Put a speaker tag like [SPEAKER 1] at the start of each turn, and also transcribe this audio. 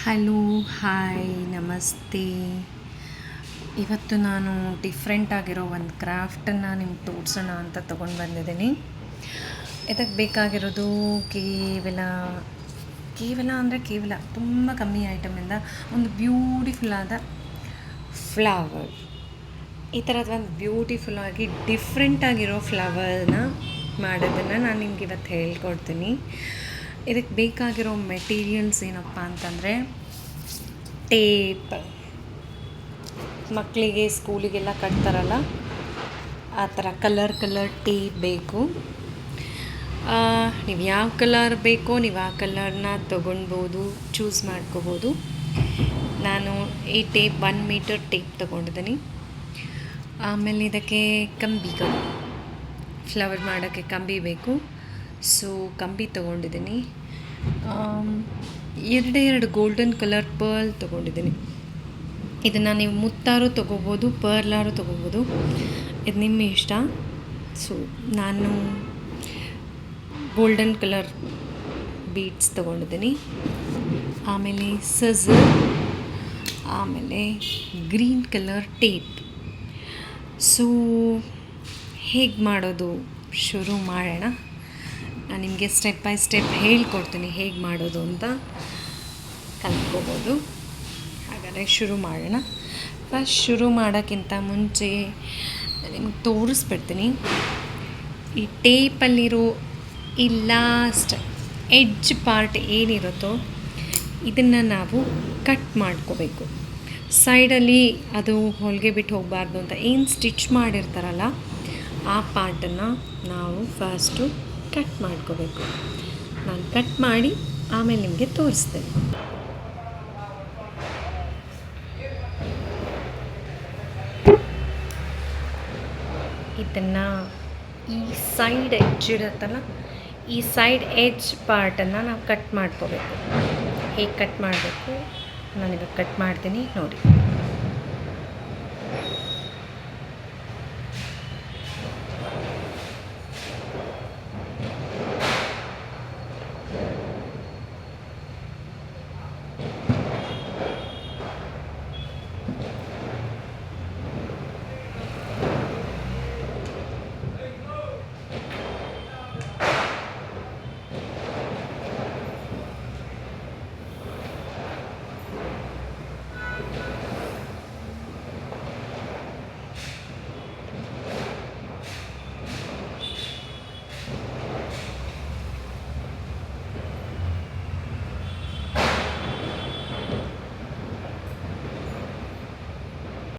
[SPEAKER 1] Hello, hi, ನಮಸ್ತೆ. ಇವತ್ತು ನಾನು ಡಿಫ್ರೆಂಟ್ ಆಗಿರೋ ಒಂದು ಕ್ರಾಫ್ಟನ್ನು ನಿಮ್ಗೆ ತೋರಿಸೋಣ ಅಂತ ತೊಗೊಂಡು ಬಂದಿದ್ದೀನಿ. ಇದಕ್ಕೆ ಬೇಕಾಗಿರೋದು ಕೇವಲ ತುಂಬ ಕಮ್ಮಿ ಐಟಮಿಂದ ಒಂದು ಬ್ಯೂಟಿಫುಲ್ಲಾದ ಫ್ಲವರ್, ಈ ಥರದ ಒಂದು ಬ್ಯೂಟಿಫುಲ್ಲಾಗಿ ಡಿಫ್ರೆಂಟಾಗಿರೋ ಫ್ಲವರ್ನ ಮಾಡೋದನ್ನು ನಾನು ನಿಮ್ಗೆ ಇವತ್ತು ಹೇಳ್ಕೊಡ್ತೀನಿ. ಇದಕ್ಕೆ ಬೇಕಾಗಿರೋ ಮೆಟೀರಿಯಲ್ಸ್ ಏನಪ್ಪ ಅಂತಂದರೆ ಟೇಪ್, ಮಕ್ಕಳಿಗೆ ಸ್ಕೂಲಿಗೆಲ್ಲ ಕಟ್ತಾರಲ್ಲ ಆ ಥರ ಕಲರ್ ಟೇಪ್ ಬೇಕು. ನೀವು ಯಾವ ಕಲರ್ ಬೇಕೋ ನೀವು ಆ ಕಲರ್ನ ತೊಗೊಳ್ಬೋದು, ಚೂಸ್ ಮಾಡ್ಕೋಬೋದು. ನಾನು ಈ ಟೇಪ್ 1 ಮೀಟರ್ ಟೇಪ್ ತೊಗೊಂಡಿದ್ದೀನಿ. ಆಮೇಲೆ ಇದಕ್ಕೆ ಕಂಬಿಗಳು, ಫ್ಲವರ್ ಮಾಡೋಕ್ಕೆ ಕಂಬಿ ಬೇಕು. ಸೊ ಕಂಬಿ ತೊಗೊಂಡಿದ್ದೀನಿ. ಎರಡು ಗೋಲ್ಡನ್ ಕಲರ್ ಪರ್ಲ್ ತೊಗೊಂಡಿದ್ದೀನಿ. ಇದನ್ನು ನೀವು ಮುತ್ತಾರು ತೊಗೋಬೋದು, ಪರ್ಲಾರು ತೊಗೋಬೋದು, ಇದು ನಿಮ್ಮ ಇಷ್ಟ. ಸೊ ನಾನು ಗೋಲ್ಡನ್ ಕಲರ್ ಬೀಡ್ಸ್ ತೊಗೊಂಡಿದ್ದೀನಿ. ಆಮೇಲೆ ಸಜರ್, ಆಮೇಲೆ ಗ್ರೀನ್ ಕಲರ್ ಟೇಪ್. ಸೊ ಹೇಗೆ ಮಾಡೋದು ಶುರು ಮಾಡೋಣ. ನಾನು ನಿಮಗೆ ಸ್ಟೆಪ್ ಬೈ ಸ್ಟೆಪ್ ಹೇಳ್ಕೊಡ್ತೀನಿ ಹೇಗೆ ಮಾಡೋದು ಅಂತ ಕಲ್ತ್ಕೋಬೋದು. ಹಾಗಾದರೆ ಶುರು ಮಾಡೋಣ. ಫಸ್ಟ್ ಶುರು ಮಾಡೋಕ್ಕಿಂತ ಮುಂಚೆ ನಿಮ್ಗೆ ತೋರಿಸ್ಬಿಡ್ತೀನಿ. ಈ ಟೇಪಲ್ಲಿರೋ ಈ ಲಾಸ್ಟ್ ಎಡ್ಜ್ ಪಾರ್ಟ್ ಏನಿರುತ್ತೋ ಇದನ್ನು ನಾವು ಕಟ್ ಮಾಡ್ಕೋಬೇಕು. ಸೈಡಲ್ಲಿ ಅದು ಹೊಲಿಗೆ ಬಿಟ್ಟು ಹೋಗಬಾರ್ದು ಅಂತ ಏನು ಸ್ಟಿಚ್ ಮಾಡಿರ್ತಾರಲ್ಲ ಆ ಪಾರ್ಟನ್ನು ನಾವು ಫಸ್ಟು ಕಟ್ ಮಾಡ್ಕೋಬೇಕು. ನಾನು ಕಟ್ ಮಾಡಿ ಆಮೇಲೆ ನಿಮಗೆ ತೋರಿಸ್ತೇನೆ. ಇದನ್ನು ಈ ಸೈಡ್ ಎಡ್ಜ್ ಇರುತ್ತಲ್ಲ, ಈ ಸೈಡ್ ಎಡ್ಜ್ ಪಾರ್ಟನ್ನು ನಾವು ಕಟ್ ಮಾಡ್ಕೋಬೇಕು. ಹೇಗೆ ಕಟ್ ಮಾಡಬೇಕು ನಾನಿವಾಗ ಕಟ್ ಮಾಡ್ತೀನಿ ನೋಡಿ.